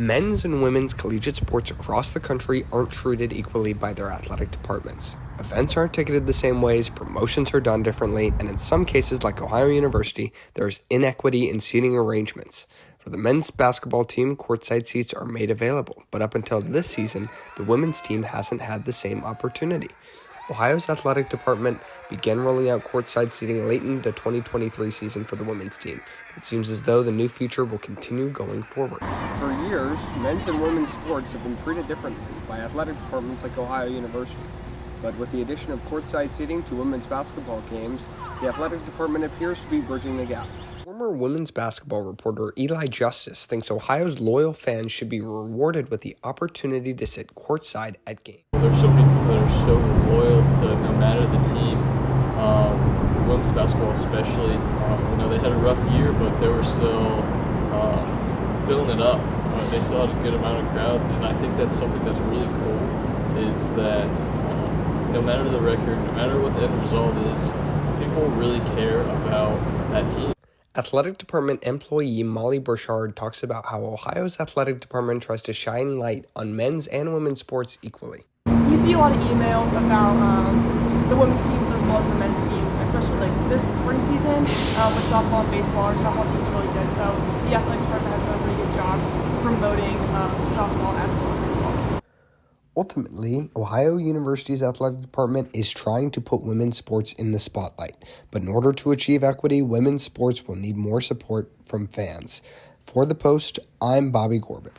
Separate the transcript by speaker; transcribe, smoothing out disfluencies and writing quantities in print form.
Speaker 1: Men's and women's collegiate sports across the country aren't treated equally by their athletic departments. Events aren't ticketed the same ways, promotions are done differently, and in some cases, like Ohio University, there is inequity in seating arrangements. For the men's basketball team, courtside seats are made available, but up until this season, the women's team hasn't had the same opportunity. Ohio's athletic department began rolling out courtside seating late in the 2023 season for the women's team. It seems as though the new feature will continue going forward.
Speaker 2: For years, men's and women's sports have been treated differently by athletic departments like Ohio University. But with the addition of courtside seating to women's basketball games, the athletic department appears to be bridging the gap.
Speaker 1: Former women's basketball reporter Eli Justice thinks Ohio's loyal fans should be rewarded with the opportunity to sit courtside at games.
Speaker 3: There's so many people that are so loyal to no matter the team. Women's basketball especially. They had a rough year, but they were still filling it up. They still had a good amount of crowd, and I think that's something that's really cool, is that no matter the record, no matter what the end result is, people really care about that team.
Speaker 1: Athletic department employee Molly Burchard talks about how Ohio's athletic department tries to shine light on men's and women's sports equally.
Speaker 4: You see a lot of emails about the women's teams as well as the men's teams, especially like this spring season with softball and baseball. Our softball team's really good, so the athletic department has done a pretty good job promoting softball as well as baseball.
Speaker 1: Ultimately, Ohio University's athletic department is trying to put women's sports in the spotlight, but in order to achieve equity, women's sports will need more support from fans. For The Post, I'm Bobby Corbett.